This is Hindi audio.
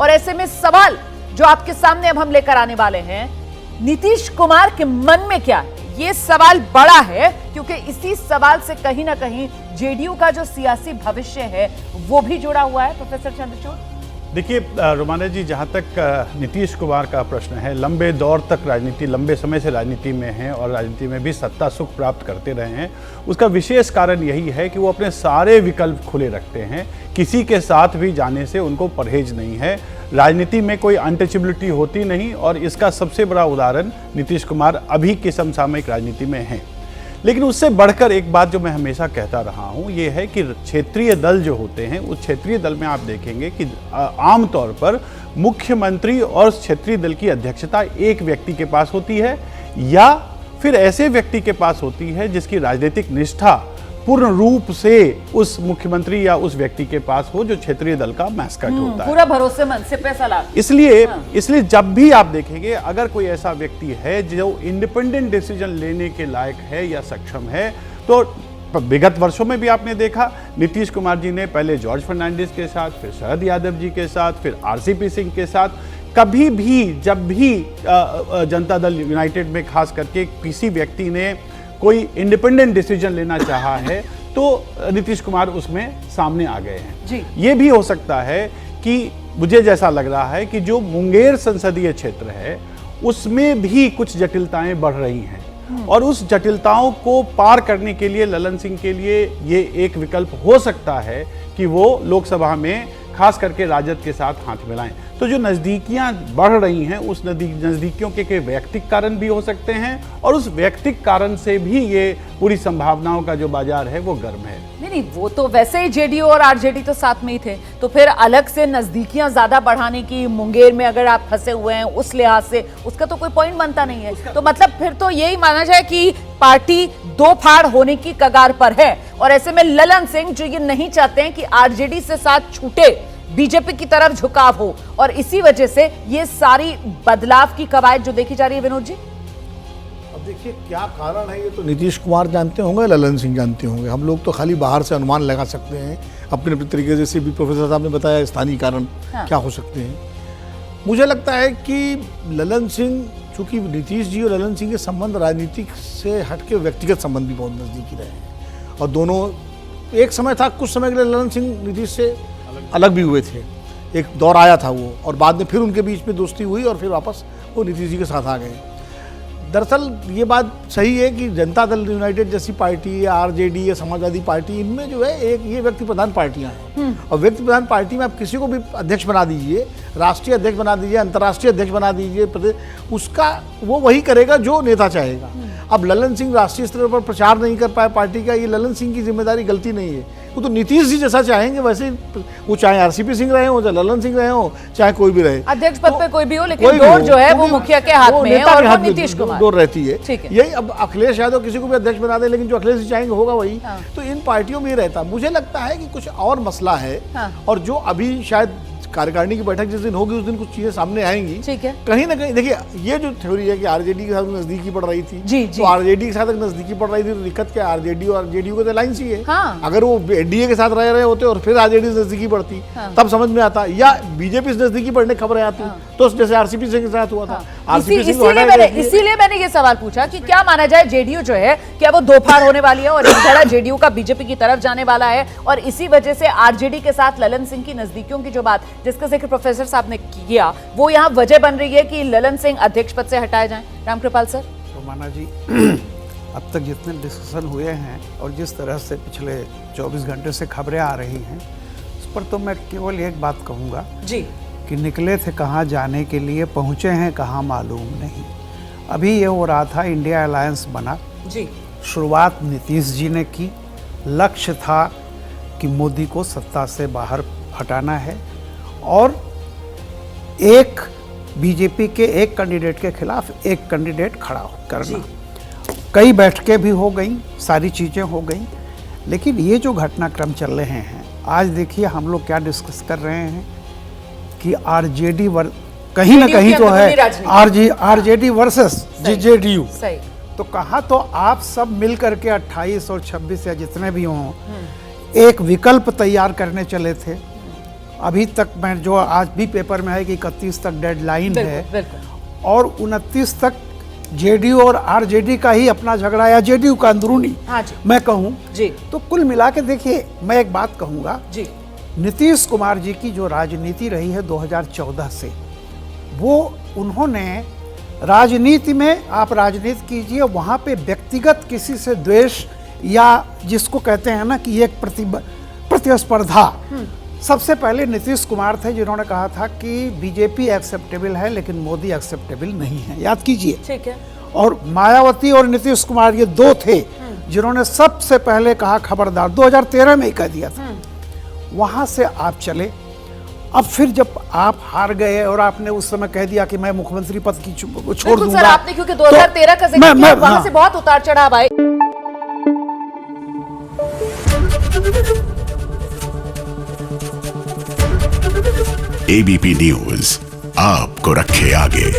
और ऐसे में सवाल जो आपके सामने अब हम लेकर आने वाले हैं, नीतीश कुमार के मन में क्या है, ये सवाल बड़ा है, क्योंकि इसी सवाल से कहीं ना कहीं जेडीयू का जो सियासी भविष्य है वो भी जुड़ा हुआ है। प्रोफेसर चंद्रचूड़, देखिए रोमाना जी, जहाँ तक नीतीश कुमार का प्रश्न है, लंबे दौर तक राजनीति, लंबे समय से राजनीति में हैं और राजनीति में भी सत्ता सुख प्राप्त करते रहे हैं। उसका विशेष कारण यही है कि वो अपने सारे विकल्प खुले रखते हैं, किसी के साथ भी जाने से उनको परहेज नहीं है। राजनीति में कोई अनटचेबिलिटी होती नहीं, और इसका सबसे बड़ा उदाहरण नीतीश कुमार अभी के समसामयिक राजनीति में हैं। लेकिन उससे बढ़कर एक बात जो मैं हमेशा कहता रहा हूं, ये है कि क्षेत्रीय दल जो होते हैं, उस क्षेत्रीय दल में आप देखेंगे कि आमतौर पर मुख्यमंत्री और क्षेत्रीय दल की अध्यक्षता एक व्यक्ति के पास होती है, या फिर ऐसे व्यक्ति के पास होती है जिसकी राजनीतिक निष्ठा पूर्ण रूप से उस मुख्यमंत्री या उस व्यक्ति के पास हो, जो क्षेत्रीय दल का मैस्कट होता है, पूरा भरोसेमंद, सिपह सलार। इसलिए जब भी आप देखेंगे, अगर कोई ऐसा व्यक्ति है जो इंडिपेंडेंट डिसीजन लेने के लायक है या सक्षम है, तो विगत वर्षों में भी आपने देखा, नीतीश कुमार जी ने पहले जॉर्ज फर्नांडिस के साथ, फिर शरद यादव जी के साथ, फिर आरसीपी सिंह के साथ, कभी भी जब भी जनता दल यूनाइटेड में खास करके किसी व्यक्ति ने कोई इंडिपेंडेंट डिसीजन लेना चाहा है, तो नीतीश कुमार उसमें सामने आ गए हैं जी। ये भी हो सकता है कि मुझे जैसा लग रहा है कि जो मुंगेर संसदीय क्षेत्र है उसमें भी कुछ जटिलताएं बढ़ रही हैं, और उस जटिलताओं को पार करने के लिए ललन सिंह के लिए ये एक विकल्प हो सकता है कि वो लोकसभा में खास करके राजद के साथ हाथ मिलाएं। तो जो नज़दीकियां बढ़ रही हैं, उस नज़दीकियों के वैयक्तिक कारण भी हो सकते हैं, और उस वैयक्तिक कारण से भी ये पूरी संभावनाओं का जो बाजार है वो गर्म है। नहीं, वो तो वैसे ही जेडीयू और आरजेडी तो साथ में ही थे, तो फिर अलग से नजदीकियां ज्यादा बढ़ाने की मुंगेर में अगर आप फंसे हुए हैं उस लिहाज से, उसका तो कोई पॉइंट बनता नहीं है। तो मतलब फिर तो यही माना जाए कि पार्टी दो फाड़ होने की कगार पर है, और ऐसे में ललन सिंह जो ये नहीं चाहते हैं कि आरजेडी से साथ छूटे, बीजेपी की तरफ झुकाव हो, और इसी वजह से ये सारी बदलाव की कवायद जो देखी जा रही है। विनोद जी, अब देखिए क्या कारण है, ये तो नीतीश कुमार जानते होंगे, ललन सिंह जानते होंगे। हम लोग तो खाली बाहर से अनुमान लगा सकते हैं अपने अपने तरीके, जैसे भी प्रोफेसर साहब ने बताया स्थानीय कारण क्या हो सकते हैं। मुझे लगता है कि ललन सिंह, चूंकि नीतीश जी और ललन सिंह के संबंध राजनीतिक से हटके व्यक्तिगत संबंध भी बहुत नज़दीकी रहे हैं, और दोनों एक समय था, कुछ समय के लिए ललन सिंह नीतीश से अलग भी हुए थे, एक दौर आया था वो, और बाद में फिर उनके बीच में दोस्ती हुई और फिर वापस वो नीतीश जी के साथ आ गए। दरअसल ये बात सही है कि जनता दल यूनाइटेड जैसी पार्टी या आरजेडी या समाजवादी पार्टी, इनमें जो है एक ये व्यक्ति प्रधान पार्टियां हैं, और व्यक्ति प्रधान पार्टी में आप किसी को भी अध्यक्ष बना दीजिए, राष्ट्रीय अध्यक्ष बना दीजिए, अंतर्राष्ट्रीय अध्यक्ष बना दीजिए, उसका वो वही करेगा जो नेता चाहेगा। अब ललन सिंह राष्ट्रीय स्तर पर प्रचार नहीं कर पाए पार्टी का, ये ललन सिंह की जिम्मेदारी, गलती नहीं है। वो तो नीतीश जी जैसा चाहेंगे वैसे, वो चाहे आरसीपी सिंह रहे हो, चाहे ललन सिंह रहे हो, चाहे कोई भी रहे, अध्यक्ष पद पे कोई भी हो, लेकिन डोर जो है वो मुखिया के हाथ में है, और वो नीतीश कुमार डोर रहती है। यही अब अखिलेश यादव किसी को भी अध्यक्ष बना दे, लेकिन जो अखिलेश जी चाहेंगे होगा वही। तो इन पार्टियों में ये रहता, मुझे लगता है कि कुछ और मसला है, और जो अभी शायद कार्यकारिणी की बैठक जिस दिन होगी उस दिन कुछ चीजें सामने आएंगी। ठीक है, कहीं ना कहीं देखिए, ये जो थ्योरी है कि आरजेडी के साथ नजदीकी पड़ रही थी, जी, तो आरजेडी के साथ नजदीकी पड़ रही थी, तो दिक्कत क्या, आरजेडी और जेडीयू के तो लाइन सी है। हाँ। अगर वो एनडीए के साथ रह रहे होते और फिर आरजेडी से नजदीकी पड़ती, तब समझ में आता, या बीजेपी से नजदीकी पड़ने खबरें आती, तो जैसे आरसीपी सिंह के साथ हुआ था। इसीलिए मैंने ये सवाल पूछा कि क्या माना जाए, जेडीयू जो है क्या वो दो फाड़ होने वाली है, और एक धड़ा जेडीयू का बीजेपी की तरफ जाने वाला है, और इसी वजह से आरजेडी के साथ ललन सिंह की नजदीकियों की जो बात जिसका जिक्र प्रोफेसर साहब ने किया, वो यहाँ वजह बन रही है कि ललन सिंह अध्यक्ष पद से हटाए जाएं। रामकृपाल सर। रोमाना जी, अब तक जितने डिस्कशन हुए हैं और जिस तरह से पिछले 24 घंटे से खबरें आ रही हैं, उस पर तो मैं केवल एक बात कहूँगा जी, कि निकले थे कहाँ जाने के लिए, पहुँचे हैं कहाँ मालूम नहीं। अभी ये हो रहा था, इंडिया अलायंस बना जी, शुरुआत नीतीश जी ने की, लक्ष्य था कि मोदी को सत्ता से बाहर हटाना है, और एक बीजेपी के एक कैंडिडेट के खिलाफ एक कैंडिडेट खड़ा करना। कई बैठकें भी हो गई, सारी चीज़ें हो गई, लेकिन ये जो घटनाक्रम चल रहे हैं, आज देखिए हम लोग क्या डिस्कस कर रहे हैं कि आरजेडी कहीं ना कहीं तो है आरजेडी वर्सेस जेडीयू। तो कहाँ तो आप सब मिल करके 28 और 26 या जितने भी हों एक विकल्प तैयार करने चले थे, अभी तक मैं जो आज भी पेपर में है कि 31 तक डेडलाइन है बिल्कुल और 29 तक जेडीयू और आरजेडी का ही अपना झगड़ा या जेडीयू का अंदरूनी हाँ जी मैं कहूँ जी तो कुल मिला के देखिए मैं एक बात कहूँगा जी नीतीश कुमार जी की जो राजनीति रही है 2014 से वो उन्होंने राजनीति में आप राजनीति कीजिए वहाँ पे व्यक्तिगत किसी से द्वेष या जिसको कहते हैं ना कि एक प्रतिस्पर्धा सबसे पहले नीतीश कुमार थे जिन्होंने कहा था कि बीजेपी एक्सेप्टेबल है लेकिन मोदी एक्सेप्टेबल नहीं है, याद कीजिए। ठीक है। और मायावती और नीतीश कुमार ये दो थे जिन्होंने सबसे पहले कहा खबरदार, 2013 में ही कह दिया था। वहां से आप चले, अब फिर जब आप हार गए और आपने उस समय कह दिया कि मैं मुख्यमंत्री पद की छोड़ दूंगा सर आपने क्योंकि 2013 का जिक्र किया, वहां से बहुत उतार चढ़ाव आए। एबीपी न्यूज आपको रखे आगे।